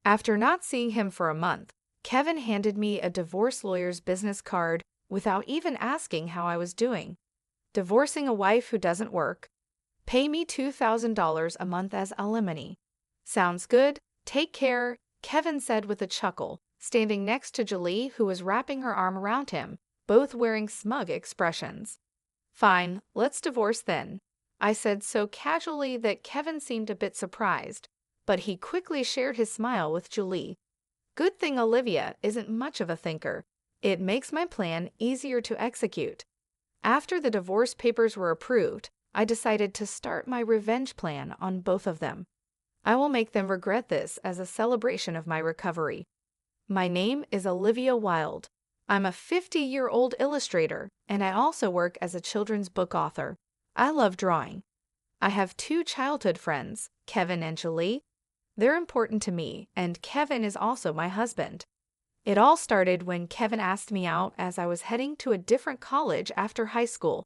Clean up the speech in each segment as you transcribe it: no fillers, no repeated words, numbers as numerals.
After not seeing him for a month, Kevin handed me a divorce lawyer's business card without even asking how I was doing. Divorcing a wife who doesn't work. Pay me $2,000 a month as alimony. Sounds good. Take care, Kevin said with a chuckle, standing next to Julie, who was wrapping her arm around him, both wearing smug expressions. Fine, let's divorce then, I said so casually that Kevin seemed a bit surprised, but he quickly shared his smile with Julie. Good thing Olivia isn't much of a thinker. It makes my plan easier to execute. After the divorce papers were approved, I decided to start my revenge plan on both of them. I will make them regret this as a celebration of my recovery. My name is Olivia Wilde. I'm a 50-year-old illustrator, and I also work as a children's book author. I love drawing. I have 2 childhood friends, Kevin and Julie. They're important to me, and Kevin is also my husband. It all started when Kevin asked me out as I was heading to a different college after high school.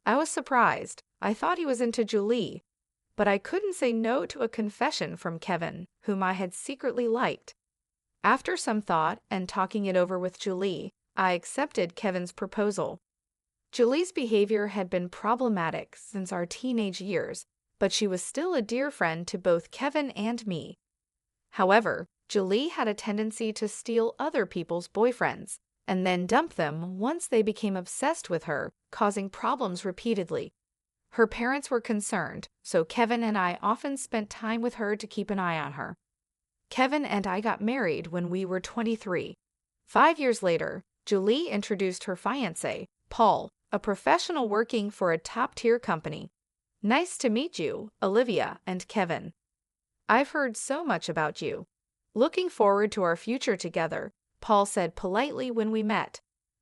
I was surprised. I thought he was into Julie, but I couldn't say no to a confession from Kevin, whom I had secretly liked. After some thought and talking it over with Julie, I accepted Kevin's proposal. Julie's behavior had been problematic since our teenage years, but she was still a dear friend to both Kevin and me. However, Julie had a tendency to steal other people's boyfriends and then dump them once they became obsessed with her, causing problems repeatedly. Her parents were concerned, so Kevin and I often spent time with her to keep an eye on her. Kevin and I got married when we were 23. 5 years later, Julie introduced her fiancé, Paul, a professional working for a top-tier company. Nice to meet you, Olivia and Kevin. I've heard so much about you. Looking forward to our future together, Paul said politely when we met.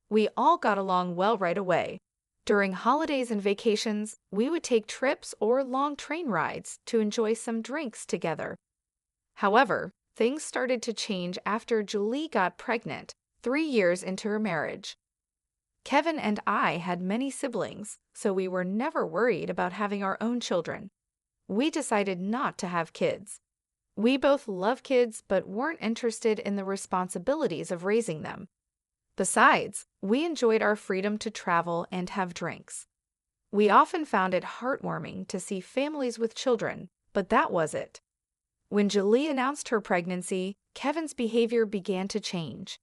We all got along well right away. During holidays and vacations, we would take trips or long train rides to enjoy some drinks together. However, things started to change after Julie got pregnant, 3 years into her marriage. Kevin and I had many siblings, so we were never worried about having our own children. We decided not to have kids. We both love kids but weren't interested in the responsibilities of raising them. Besides, we enjoyed our freedom to travel and have drinks. We often found it heartwarming to see families with children, but that was it. When Julie announced her pregnancy, Kevin's behavior began to change.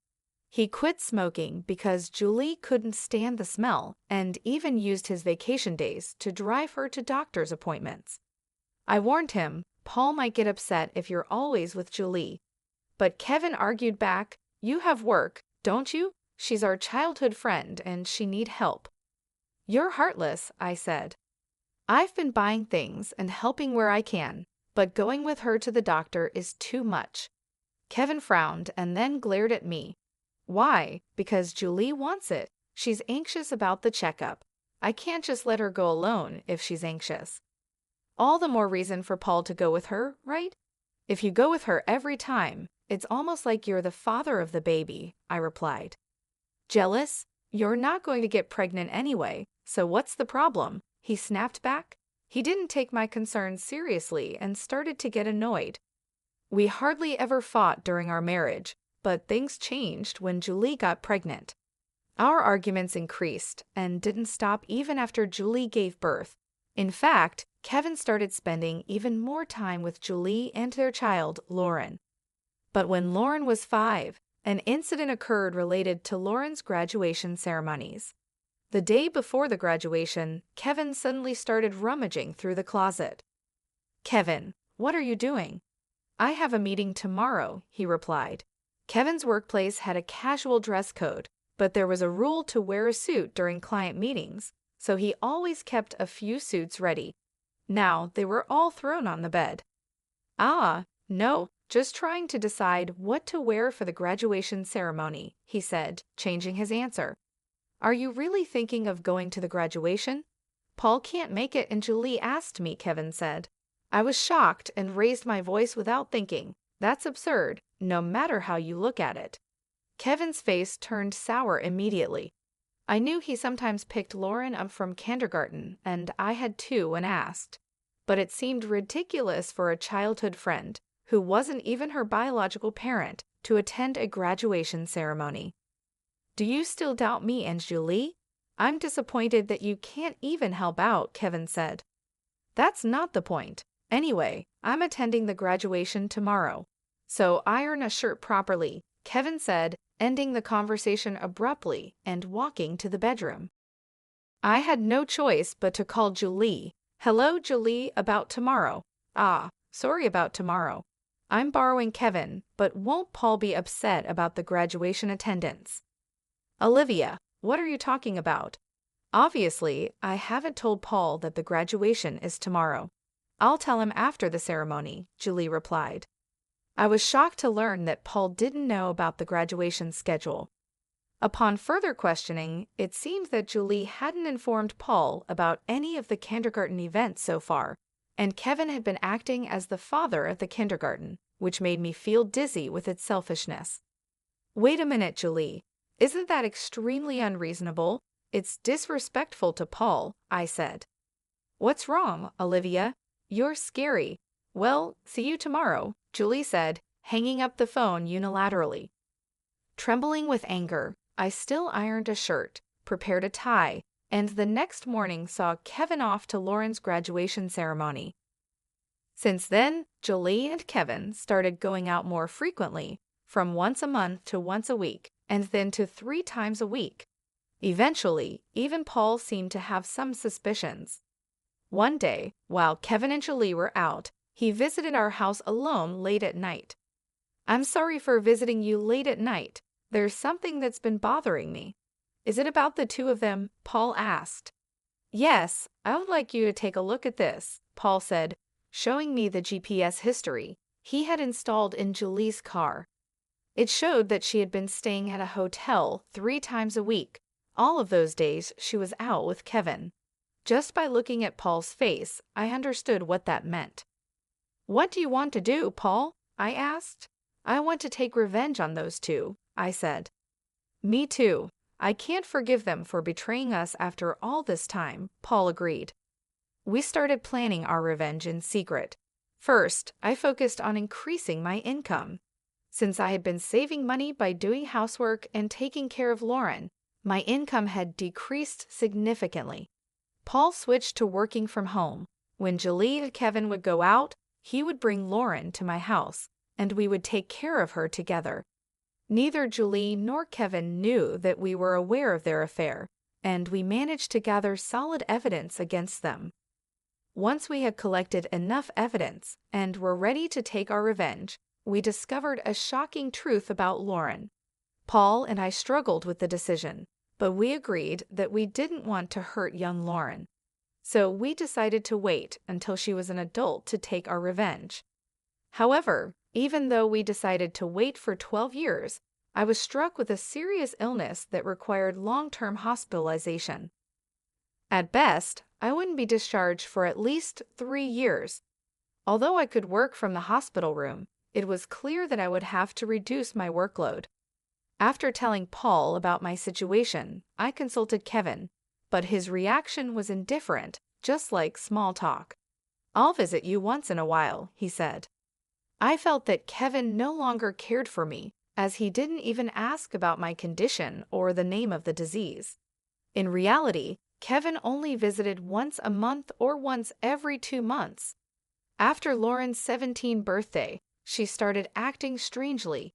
He quit smoking because Julie couldn't stand the smell and even used his vacation days to drive her to doctor's appointments. I warned him, Paul might get upset if you're always with Julie. But Kevin argued back, you have work, don't you? She's our childhood friend and she need help. You're heartless, I said. I've been buying things and helping where I can, but going with her to the doctor is too much. Kevin frowned and then glared at me. Why? Because Julie wants it. She's anxious about the checkup. I can't just let her go alone if she's anxious. All the more reason for Paul to go with her, right? If you go with her every time, it's almost like you're the father of the baby, I replied. Jealous? You're not going to get pregnant anyway, so what's the problem? He snapped back. He didn't take my concerns seriously and started to get annoyed. We hardly ever fought during our marriage, but things changed when Julie got pregnant. Our arguments increased and didn't stop even after Julie gave birth. In fact, Kevin started spending even more time with Julie and their child, Lauren. But when Lauren was 5, an incident occurred related to Lauren's graduation ceremonies. The day before the graduation, Kevin suddenly started rummaging through the closet. Kevin, what are you doing? I have a meeting tomorrow, he replied. Kevin's workplace had a casual dress code, but there was a rule to wear a suit during client meetings, so he always kept a few suits ready. Now they were all thrown on the bed. No, just trying to decide what to wear for the graduation ceremony, he said, changing his answer. Are you really thinking of going to the graduation? Paul can't make it and Julie asked me, Kevin said. I was shocked and raised my voice without thinking. That's absurd, no matter how you look at it. Kevin's face turned sour immediately. I knew he sometimes picked Lauren up from kindergarten, and I had too when asked. But it seemed ridiculous for a childhood friend, who wasn't even her biological parent, to attend a graduation ceremony. Do you still doubt me and Julie? I'm disappointed that you can't even help out, Kevin said. That's not the point. Anyway, I'm attending the graduation tomorrow. So iron a shirt properly, Kevin said, ending the conversation abruptly and walking to the bedroom. I had no choice but to call Julie. Hello, Julie, about tomorrow. Ah, sorry about tomorrow. I'm borrowing Kevin, but won't Paul be upset about the graduation attendance? Olivia, what are you talking about? Obviously, I haven't told Paul that the graduation is tomorrow. I'll tell him after the ceremony, Julie replied. I was shocked to learn that Paul didn't know about the graduation schedule. Upon further questioning, it seemed that Julie hadn't informed Paul about any of the kindergarten events so far, and Kevin had been acting as the father of the kindergarten, which made me feel dizzy with its selfishness. Wait a minute, Julie. Isn't that extremely unreasonable? It's disrespectful to Paul, I said. What's wrong, Olivia? You're scary. Well, see you tomorrow, Julie said, hanging up the phone unilaterally. Trembling with anger, I still ironed a shirt, prepared a tie, and the next morning saw Kevin off to Lauren's graduation ceremony. Since then, Julie and Kevin started going out more frequently, from once a month to once a week, and then to 3 times a week. Eventually, even Paul seemed to have some suspicions. One day, while Kevin and Julie were out, he visited our house alone late at night. I'm sorry for visiting you late at night. There's something that's been bothering me. Is it about the two of them? Paul asked. Yes, I would like you to take a look at this, Paul said, showing me the GPS history he had installed in Julie's car. It showed that she had been staying at a hotel 3 times a week. All of those days she was out with Kevin. Just by looking at Paul's face, I understood what that meant. What do you want to do, Paul? I asked. I want to take revenge on those two, I said. Me too. I can't forgive them for betraying us after all this time, Paul agreed. We started planning our revenge in secret. First, I focused on increasing my income. Since I had been saving money by doing housework and taking care of Lauren, my income had decreased significantly. Paul switched to working from home. When Julie and Kevin would go out, he would bring Lauren to my house, and we would take care of her together. Neither Julie nor Kevin knew that we were aware of their affair, and we managed to gather solid evidence against them. Once we had collected enough evidence and were ready to take our revenge, we discovered a shocking truth about Lauren. Paul and I struggled with the decision, but we agreed that we didn't want to hurt young Lauren. So we decided to wait until she was an adult to take our revenge. However, even though we decided to wait for 12 years, I was struck with a serious illness that required long-term hospitalization. At best, I wouldn't be discharged for at least 3 years. Although I could work from the hospital room, it was clear that I would have to reduce my workload. After telling Paul about my situation, I consulted Kevin, but his reaction was indifferent, just like small talk. I'll visit you once in a while, he said. I felt that Kevin no longer cared for me, as he didn't even ask about my condition or the name of the disease. In reality, Kevin only visited once a month or once every 2 months. After Lauren's 17th birthday, she started acting strangely.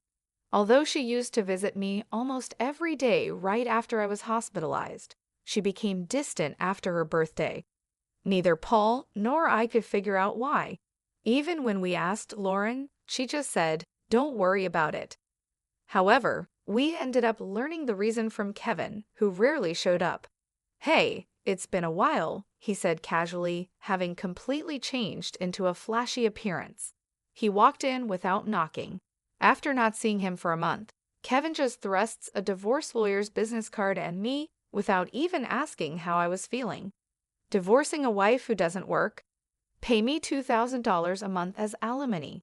Although she used to visit me almost every day right after I was hospitalized, she became distant after her birthday. Neither Paul nor I could figure out why. Even when we asked Lauren, she just said, "Don't worry about it." However, we ended up learning the reason from Kevin, who rarely showed up. "Hey, it's been a while," he said casually, having completely changed into a flashy appearance. He walked in without knocking. After not seeing him for a month, Kevin just thrusts a divorce lawyer's business card at me without even asking how I was feeling. Divorcing a wife who doesn't work? Pay me $2,000 a month as alimony.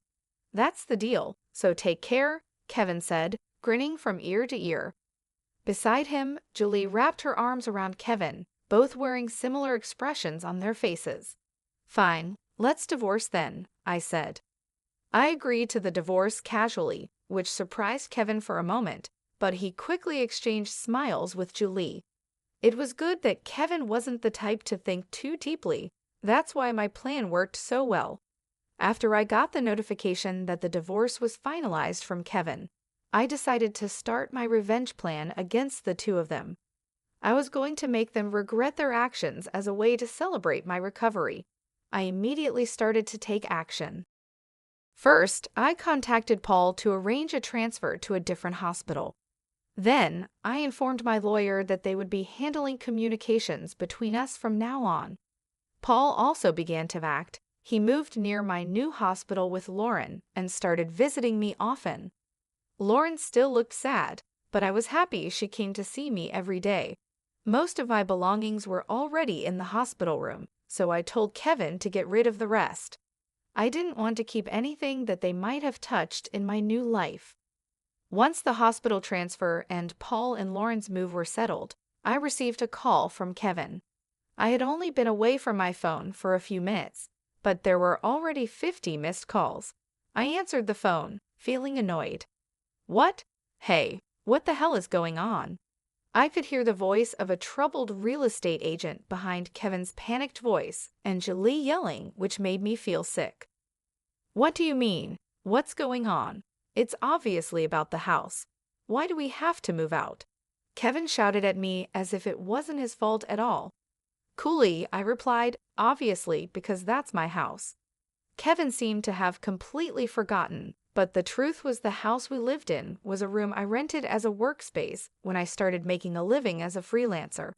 That's the deal, so take care, Kevin said, grinning from ear to ear. Beside him, Julie wrapped her arms around Kevin, both wearing similar expressions on their faces. Fine, let's divorce then, I said. I agreed to the divorce casually, which surprised Kevin for a moment, but he quickly exchanged smiles with Julie. It was good that Kevin wasn't the type to think too deeply. That's why my plan worked so well. After I got the notification that the divorce was finalized from Kevin, I decided to start my revenge plan against the two of them. I was going to make them regret their actions as a way to celebrate my recovery. I immediately started to take action. First, I contacted Paul to arrange a transfer to a different hospital. Then, I informed my lawyer that they would be handling communications between us from now on. Paul also began to act. He moved near my new hospital with Lauren and started visiting me often. Lauren still looked sad, but I was happy she came to see me every day. Most of my belongings were already in the hospital room, so I told Kevin to get rid of the rest. I didn't want to keep anything that they might have touched in my new life. Once the hospital transfer and Paul and Lauren's move were settled, I received a call from Kevin. I had only been away from my phone for a few minutes, but there were already 50 missed calls. I answered the phone, feeling annoyed. What? Hey, what the hell is going on? I could hear the voice of a troubled real estate agent behind Kevin's panicked voice and Julie yelling, which made me feel sick. What do you mean? What's going on? It's obviously about the house. Why do we have to move out? Kevin shouted at me as if it wasn't his fault at all. Coolly, I replied, obviously, because that's my house. Kevin seemed to have completely forgotten, but the truth was the house we lived in was a room I rented as a workspace when I started making a living as a freelancer.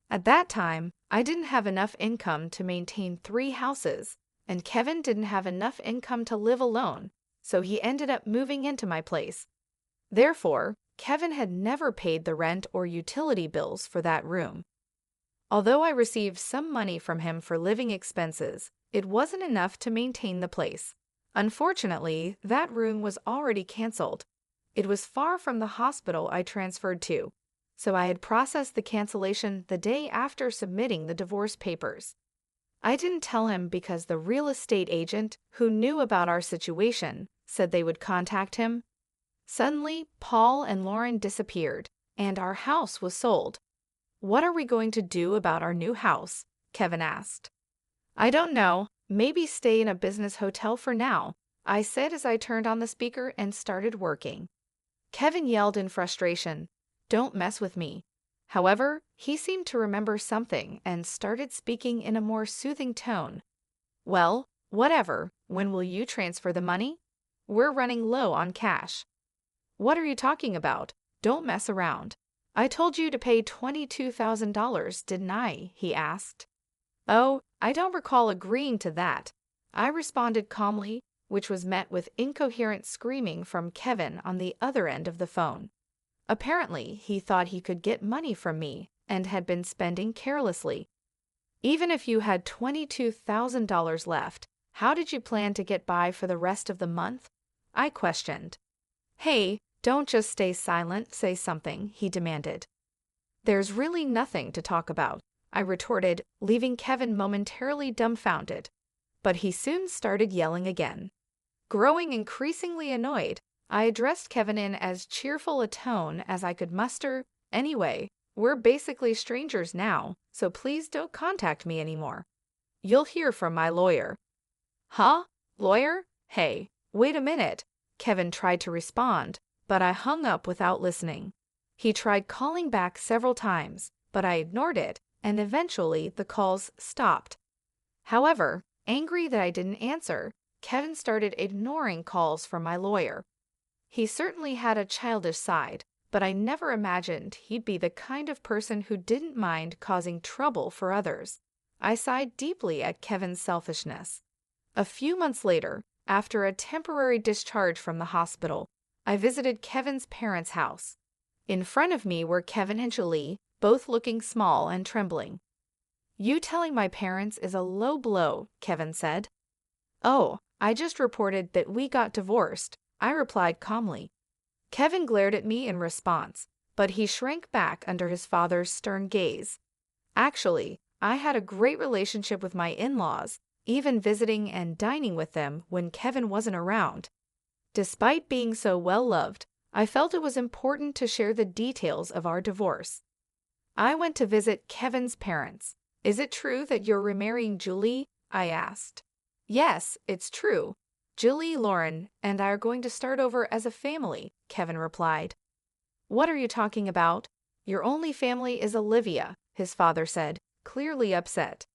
At that time, I didn't have enough income to maintain 3 houses, and Kevin didn't have enough income to live alone, so he ended up moving into my place. Therefore, Kevin had never paid the rent or utility bills for that room. Although I received some money from him for living expenses, it wasn't enough to maintain the place. Unfortunately, that room was already canceled. It was far from the hospital I transferred to, so I had processed the cancellation the day after submitting the divorce papers. I didn't tell him because the real estate agent, who knew about our situation, said they would contact him. Suddenly, Paul and Lauren disappeared, and our house was sold. What are we going to do about our new house? Kevin asked. I don't know. Maybe stay in a business hotel for now, I said as I turned on the speaker and started working. Kevin yelled in frustration, "Don't mess with me." However, he seemed to remember something and started speaking in a more soothing tone. Well, whatever. When will you transfer the money? We're running low on cash. What are you talking about? Don't mess around. I told you to pay $22,000, didn't I? He asked. Oh, I don't recall agreeing to that. I responded calmly, which was met with incoherent screaming from Kevin on the other end of the phone. Apparently, he thought he could get money from me and had been spending carelessly. Even if you had $22,000 left, how did you plan to get by for the rest of the month? I questioned. Hey, don't just stay silent, say something, he demanded. There's really nothing to talk about, I retorted, leaving Kevin momentarily dumbfounded. But he soon started yelling again. Growing increasingly annoyed, I addressed Kevin in as cheerful a tone as I could muster. Anyway, we're basically strangers now, so please don't contact me anymore. You'll hear from my lawyer. Huh? Lawyer? Hey, wait a minute. Kevin tried to respond, but I hung up without listening. He tried calling back several times, but I ignored it, and eventually the calls stopped. However, angry that I didn't answer, Kevin started ignoring calls from my lawyer. He certainly had a childish side, but I never imagined he'd be the kind of person who didn't mind causing trouble for others. I sighed deeply at Kevin's selfishness. A few months later, after a temporary discharge from the hospital, I visited Kevin's parents' house. In front of me were Kevin and Julie, both looking small and trembling. You telling my parents is a low blow, Kevin said. Oh, I just reported that we got divorced, I replied calmly. Kevin glared at me in response, but he shrank back under his father's stern gaze. Actually, I had a great relationship with my in-laws, even visiting and dining with them when Kevin wasn't around. Despite being so well-loved, I felt it was important to share the details of our divorce. I went to visit Kevin's parents. "Is it true that you're remarrying Julie?" I asked. "Yes, it's true. Julie, Lauren, and I are going to start over as a family," Kevin replied. "What are you talking about? Your only family is Olivia," his father said, clearly upset.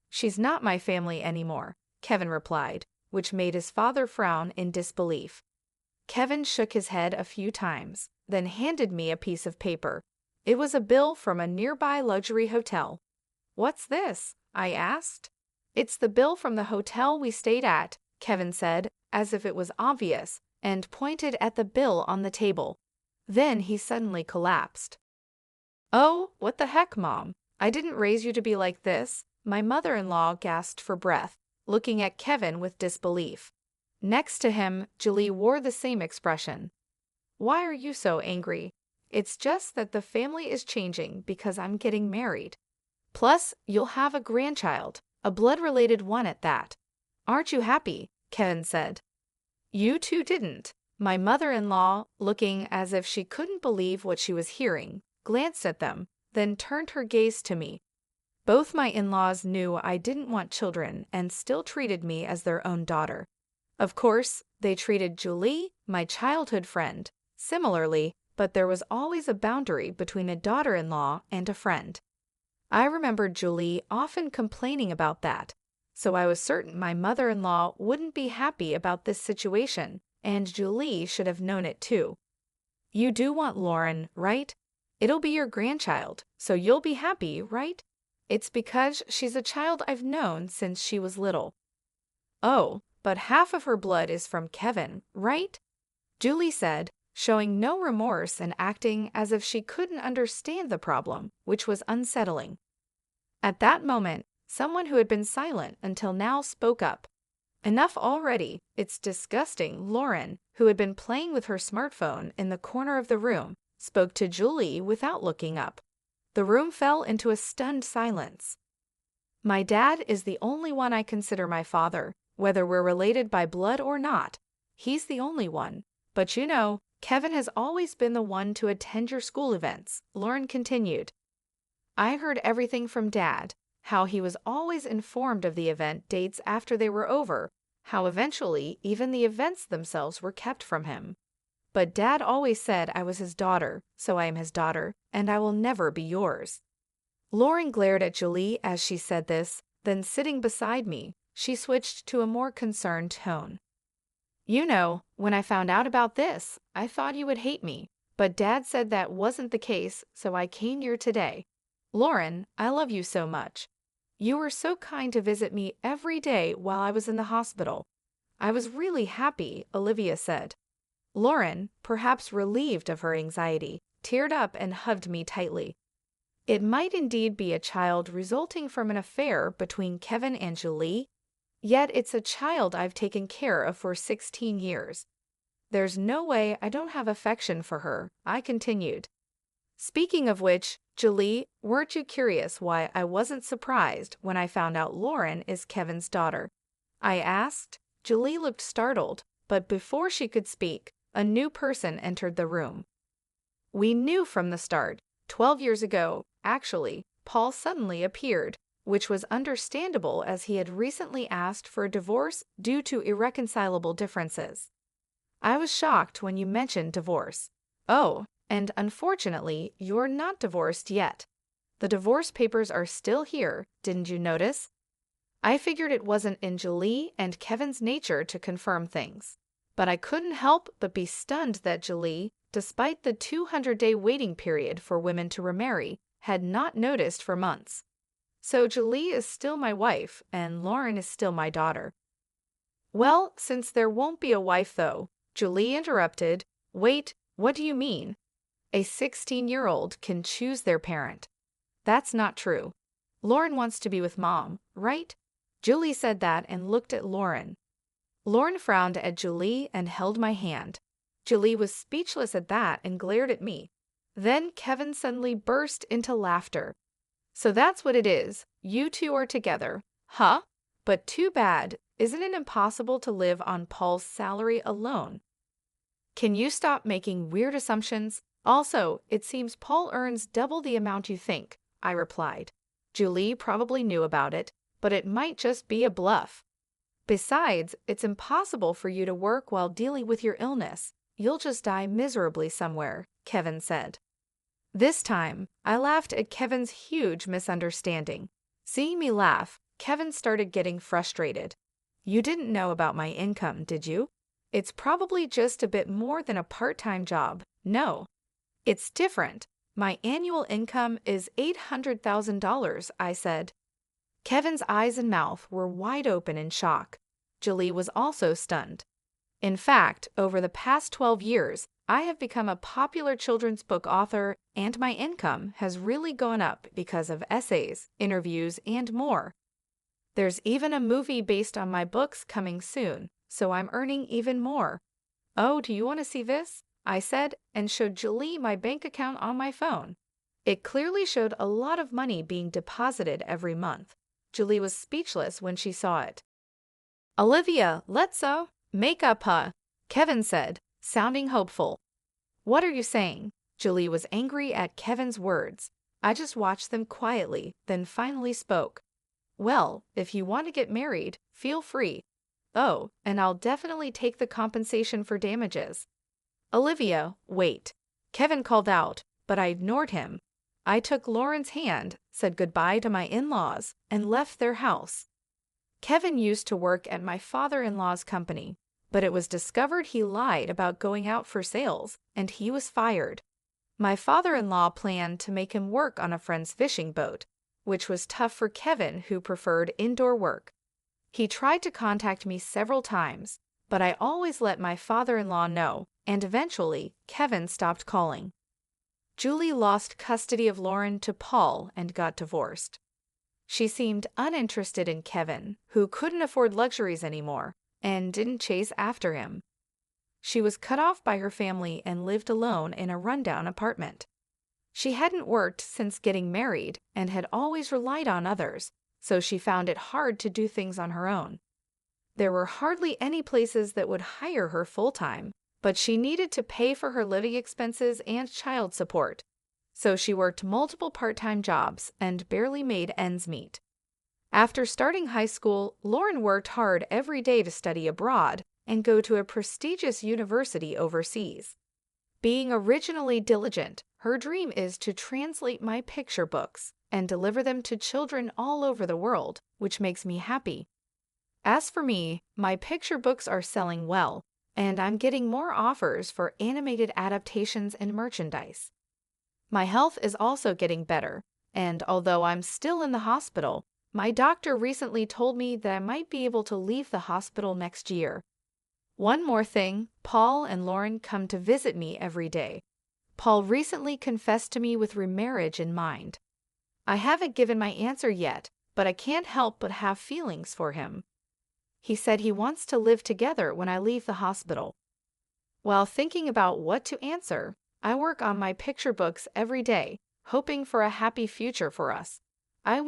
"She's not my family anymore," Kevin replied, which made his father frown in disbelief. Kevin shook his head a few times, then handed me a piece of paper. It was a bill from a nearby luxury hotel. "What's this?" I asked. "It's the bill from the hotel we stayed at," Kevin said, as if it was obvious, and pointed at the bill on the table. Then he suddenly collapsed. "Oh, what the heck, Mom? I didn't raise you to be like this," my mother-in-law gasped for breath, looking at Kevin with disbelief. Next to him, Julie wore the same expression. "Why are you so angry? It's just that the family is changing because I'm getting married. Plus, you'll have a grandchild, a blood-related one at that. Aren't you happy?" Kevin said. "You two didn't." My mother-in-law, looking as if she couldn't believe what she was hearing, glanced at them, then turned her gaze to me. Both my in-laws knew I didn't want children and still treated me as their own daughter. Of course, they treated Julie, my childhood friend, similarly, but there was always a boundary between a daughter-in-law and a friend. I remembered Julie often complaining about that, so I was certain my mother-in-law wouldn't be happy about this situation, and Julie should have known it too. "You do want Lauren, right? It'll be your grandchild, so you'll be happy, right? It's because she's a child I've known since she was little." "Oh, but half of her blood is from Kevin, right?" Julie said, showing no remorse and acting as if she couldn't understand the problem, which was unsettling. At that moment, someone who had been silent until now spoke up. "Enough already, it's disgusting." Lauren, who had been playing with her smartphone in the corner of the room, spoke to Julie without looking up. The room fell into a stunned silence. "My dad is the only one I consider my father, whether we're related by blood or not. He's the only one. But you know, Kevin has always been the one to attend your school events," Lauren continued. "I heard everything from Dad, how he was always informed of the event dates after they were over, how eventually even the events themselves were kept from him. But Dad always said I was his daughter, so I am his daughter, and I will never be yours." Lauren glared at Julie as she said this, then sitting beside me, she switched to a more concerned tone. "You know, when I found out about this, I thought you would hate me, but Dad said that wasn't the case, so I came here today. Lauren, I love you so much. You were so kind to visit me every day while I was in the hospital. I was really happy," Olivia said. Lauren, perhaps relieved of her anxiety, teared up and hugged me tightly. It might indeed be a child resulting from an affair between Kevin and Julie, yet it's a child I've taken care of for 16 years. There's no way I don't have affection for her, I continued. "Speaking of which, Julie, weren't you curious why I wasn't surprised when I found out Lauren is Kevin's daughter?" I asked. Julie looked startled, but before she could speak, a new person entered the room. "We knew from the start. 12 years ago, actually, Paul suddenly appeared, which was understandable as he had recently asked for a divorce due to irreconcilable differences. I was shocked when you mentioned divorce. Oh, and unfortunately, you're not divorced yet. The divorce papers are still here, didn't you notice? I figured it wasn't in Julie and Kevin's nature to confirm things, but I couldn't help but be stunned that Julie, despite the 200-day waiting period for women to remarry, had not noticed for months. So Julie is still my wife, and Lauren is still my daughter." "Well, since there won't be a wife though," Julie interrupted. "Wait, what do you mean? A 16-year-old can choose their parent." "That's not true. Lauren wants to be with Mom, right?" Julie said that and looked at Lauren. Lauren frowned at Julie and held my hand. Julie was speechless at that and glared at me. Then Kevin suddenly burst into laughter. "So that's what it is. You two are together. Huh? But too bad, isn't it impossible to live on Paul's salary alone? Can you stop making weird assumptions? Also, it seems Paul earns double the amount you think, I replied. Julie probably knew about it, but it might just be a bluff. Besides, it's impossible for you to work while dealing with your illness. You'll just die miserably somewhere, Kevin said. This time, I laughed at Kevin's huge misunderstanding. Seeing me laugh, Kevin started getting frustrated. You didn't know about my income, did you? It's probably just a bit more than a part-time job. No. It's different. My annual income is $800,000, I said. Kevin's eyes and mouth were wide open in shock. Julie was also stunned. In fact, over the past 12 years, I have become a popular children's book author, and my income has really gone up because of essays, interviews, and more. There's even a movie based on my books coming soon, so I'm earning even more. Oh, do you want to see this? I said, and showed Julie my bank account on my phone. It clearly showed a lot of money being deposited every month. Julie was speechless when she saw it. Olivia, let's make up, huh? Kevin said, sounding hopeful. What are you saying? Julie was angry at Kevin's words. I just watched them quietly, then finally spoke. Well, if you want to get married, feel free. Oh, and I'll definitely take the compensation for damages. Olivia, wait. Kevin called out, but I ignored him. I took Lauren's hand, said goodbye to my in-laws, and left their house. Kevin used to work at my father-in-law's company, but it was discovered he lied about going out for sales, and he was fired. My father-in-law planned to make him work on a friend's fishing boat, which was tough for Kevin, who preferred indoor work. He tried to contact me several times, but I always let my father-in-law know, and eventually, Kevin stopped calling. Julie lost custody of Lauren to Paul and got divorced. She seemed uninterested in Kevin, who couldn't afford luxuries anymore, and didn't chase after him. She was cut off by her family and lived alone in a rundown apartment. She hadn't worked since getting married and had always relied on others, so she found it hard to do things on her own. There were hardly any places that would hire her full-time, but she needed to pay for her living expenses and child support. So she worked multiple part-time jobs and barely made ends meet. After starting high school, Lauren worked hard every day to study abroad and go to a prestigious university overseas. Being originally diligent, her dream is to translate my picture books and deliver them to children all over the world, which makes me happy. As for me, my picture books are selling well, and I'm getting more offers for animated adaptations and merchandise. My health is also getting better, and although I'm still in the hospital, my doctor recently told me that I might be able to leave the hospital next year. One more thing, Paul and Lauren come to visit me every day. Paul recently confessed to me with remarriage in mind. I haven't given my answer yet, but I can't help but have feelings for him. He said he wants to live together when I leave the hospital. While thinking about what to answer, I work on my picture books every day, hoping for a happy future for us.